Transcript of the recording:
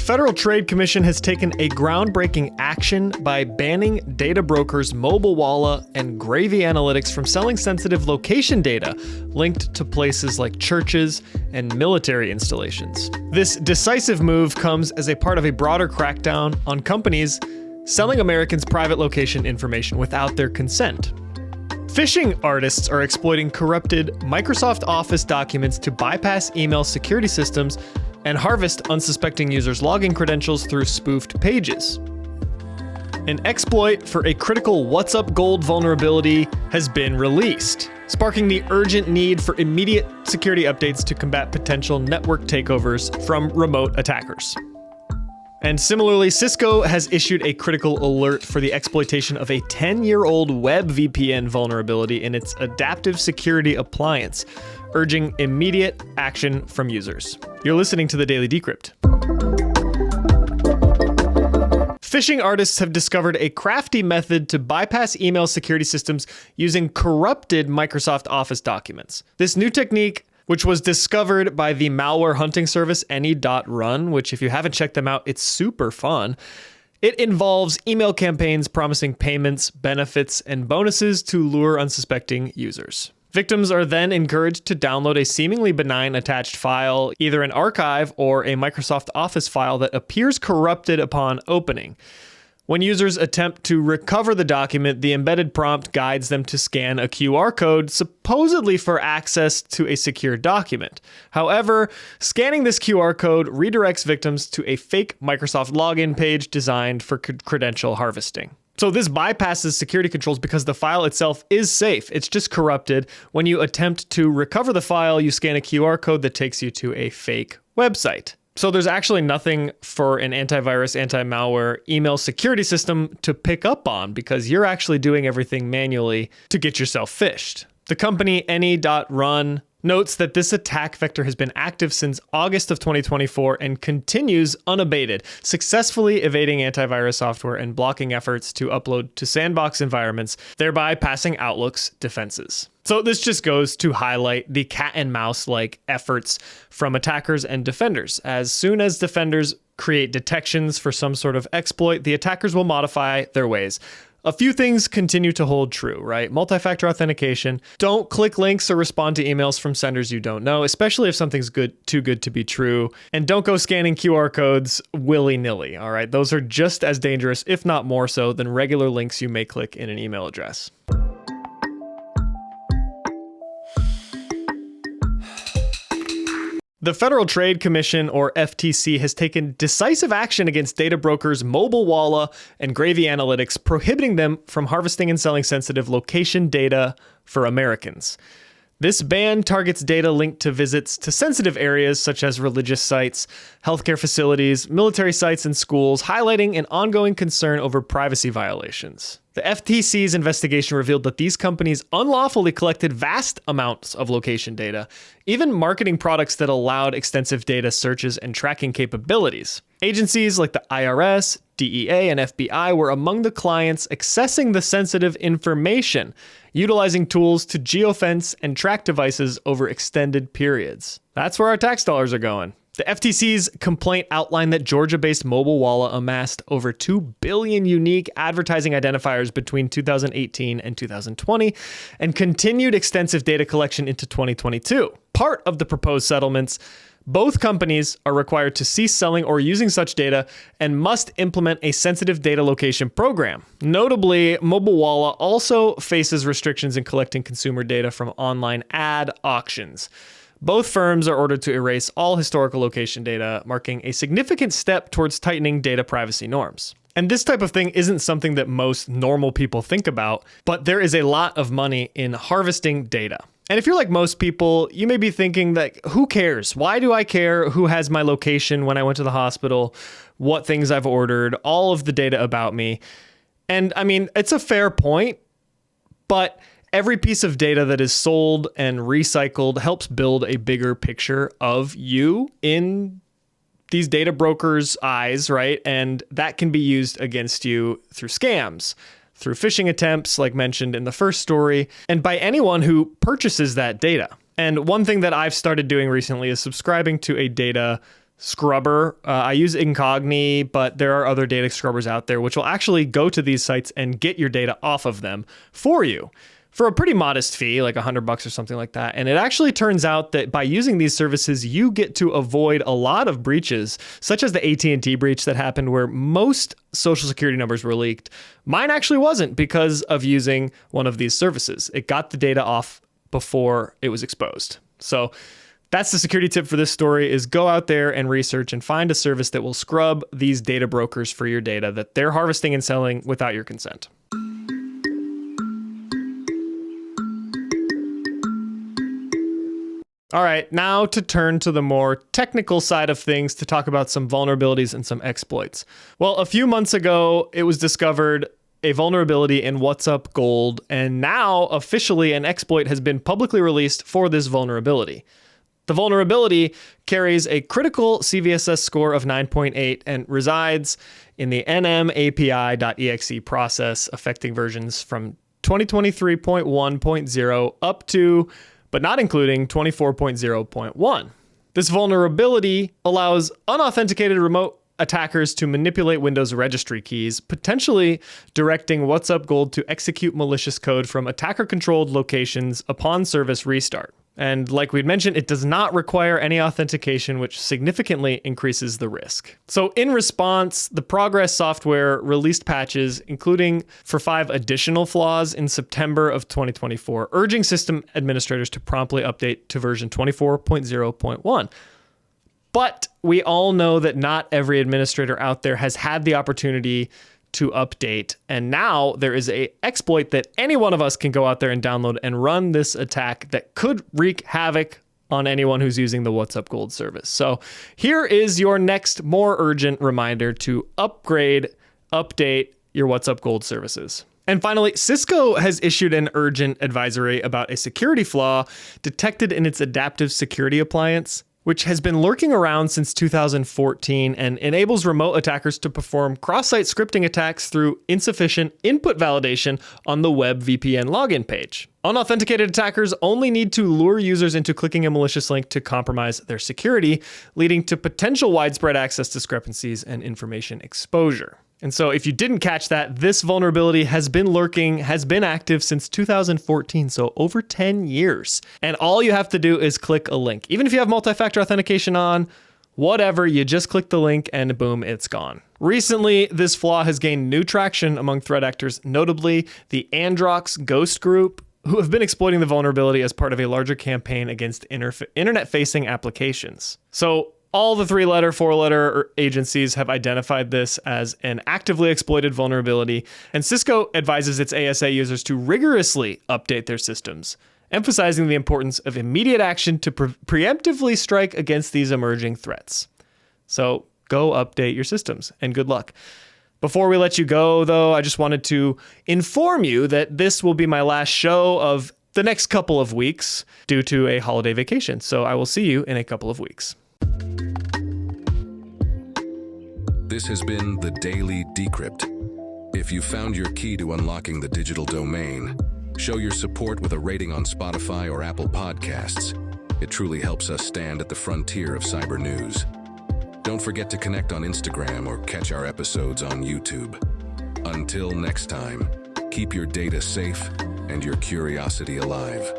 Federal Trade Commission has taken a groundbreaking action by banning data brokers Mobilewalla and Gravy Analytics from selling sensitive location data linked to places like churches and military installations. This decisive move comes as a part of a broader crackdown on companies selling Americans' private location information without their consent. Phishing artists are exploiting corrupted Microsoft Office documents to bypass email security systems and harvest unsuspecting users' login credentials through spoofed pages. An exploit for a critical WhatsUp Gold vulnerability has been released, sparking the urgent need for immediate security updates to combat potential network takeovers from remote attackers. And similarly, Cisco has issued a critical alert for the exploitation of a 10-year-old WebVPN vulnerability in its adaptive security appliance, urging immediate action from users. You're listening to the Daily Decrypt. Phishing artists have discovered a crafty method to bypass email security systems using corrupted Microsoft Office documents. This new technique, which was discovered by the malware hunting service Any.Run, which if you haven't checked them out, it's super fun. It involves email campaigns promising payments, benefits, and bonuses to lure unsuspecting users. Victims are then encouraged to download a seemingly benign attached file, either an archive or a Microsoft Office file that appears corrupted upon opening. When users attempt to recover the document, the embedded prompt guides them to scan a QR code, supposedly for access to a secure document. However, scanning this QR code redirects victims to a fake Microsoft login page designed for credential harvesting. So this bypasses security controls because the file itself is safe. It's just corrupted. When you attempt to recover the file, you scan a QR code that takes you to a fake website. So there's actually nothing for an antivirus, anti-malware email security system to pick up on because you're actually doing everything manually to get yourself phished. The company Any.Run notes that this attack vector has been active since August of 2024 and continues unabated, successfully evading antivirus software and blocking efforts to upload to sandbox environments, thereby passing Outlook's defenses. So this just goes to highlight the cat and mouse-like efforts from attackers and defenders. As soon as defenders create detections for some sort of exploit, the attackers will modify their ways. A few things continue to hold true, right? Multi-factor authentication. Don't click links or respond to emails from senders you don't know, especially if something's too good to be true. And don't go scanning QR codes willy-nilly, all right? Those are just as dangerous, if not more so, than regular links you may click in an email address. The Federal Trade Commission, or FTC, has taken decisive action against data brokers Mobilewalla and Gravy Analytics, prohibiting them from harvesting and selling sensitive location data for Americans. This ban targets data linked to visits to sensitive areas such as religious sites, healthcare facilities, military sites, and schools, highlighting an ongoing concern over privacy violations. The FTC's investigation revealed that these companies unlawfully collected vast amounts of location data, even marketing products that allowed extensive data searches and tracking capabilities. Agencies like the IRS, DEA, and FBI were among the clients accessing the sensitive information, utilizing tools to geofence and track devices over extended periods. That's where our tax dollars are going. The FTC's complaint outlined that Georgia-based Mobilewalla amassed over 2 billion unique advertising identifiers between 2018 and 2020 and continued extensive data collection into 2022. Part of the proposed settlements, both companies are required to cease selling or using such data and must implement a sensitive data location program. Notably, Mobilewalla also faces restrictions in collecting consumer data from online ad auctions. Both firms are ordered to erase all historical location data, marking a significant step towards tightening data privacy norms. And this type of thing isn't something that most normal people think about, but there is a lot of money in harvesting data. And if you're like most people, you may be thinking that, who cares? Why do I care who has my location when I went to the hospital, what things I've ordered, all of the data about me? And I mean, it's a fair point, but every piece of data that is sold and recycled helps build a bigger picture of you in these data brokers' eyes, right? And that can be used against you through scams, through phishing attempts, like mentioned in the first story, and by anyone who purchases that data. And one thing that I've started doing recently is subscribing to a data scrubber. I use Incogni, but there are other data scrubbers out there which will actually go to these sites and get your data off of them for you for a pretty modest fee, like $100 or something like that. And it actually turns out that by using these services, you get to avoid a lot of breaches, such as the AT&T breach that happened where most social security numbers were leaked. Mine actually wasn't because of using one of these services. It got the data off before it was exposed. So that's the security tip for this story, is go out there and research and find a service that will scrub these data brokers for your data that they're harvesting and selling without your consent. All right, now to turn to the more technical side of things to talk about some vulnerabilities and some exploits. Well, a few months ago, it was discovered a vulnerability in WhatsUp Gold, and now officially an exploit has been publicly released for this vulnerability. The vulnerability carries a critical CVSS score of 9.8 and resides in the nmapi.exe process, affecting versions from 2023.1.0 up to, but not including, 24.0.1. This vulnerability allows unauthenticated remote attackers to manipulate Windows registry keys, potentially directing WhatsUp Gold to execute malicious code from attacker-controlled locations upon service restart. And like we'd mentioned, it does not require any authentication, which significantly increases the risk. So in response, the Progress software released patches, including for 5 additional flaws in September of 2024, urging system administrators to promptly update to version 24.0.1. But we all know that not every administrator out there has had the opportunity to update. And now there is an exploit that any one of us can go out there and download and run this attack that could wreak havoc on anyone who's using the WhatsUp Gold service. So here is your next more urgent reminder to upgrade, update your WhatsUp Gold services. And finally, Cisco has issued an urgent advisory about a security flaw detected in its adaptive security appliance, which has been lurking around since 2014 and enables remote attackers to perform cross-site scripting attacks through insufficient input validation on the WebVPN login page. Unauthenticated attackers only need to lure users into clicking a malicious link to compromise their security, leading to potential widespread access discrepancies and information exposure. And so if you didn't catch that, this vulnerability has been lurking, has been active since 2014, so over 10 years. And all you have to do is click a link. Even if you have multi-factor authentication on, whatever, you just click the link and boom, it's gone. Recently, this flaw has gained new traction among threat actors, notably the Androx Ghost Group, who have been exploiting the vulnerability as part of a larger campaign against internet-facing applications. So all the 3-letter, 4-letter agencies have identified this as an actively exploited vulnerability, and Cisco advises its ASA users to rigorously update their systems, emphasizing the importance of immediate action to preemptively strike against these emerging threats. So go update your systems, and good luck. Before we let you go, though, I just wanted to inform you that this will be my last show of the next couple of weeks due to a holiday vacation, so I will see you in a couple of weeks. This has been the Daily Decrypt. If you found your key to unlocking the digital domain, show your support with a rating on Spotify or Apple Podcasts. It truly helps us stand at the frontier of cyber news. Don't forget to connect on Instagram or catch our episodes on YouTube. Until next time, keep your data safe and your curiosity alive.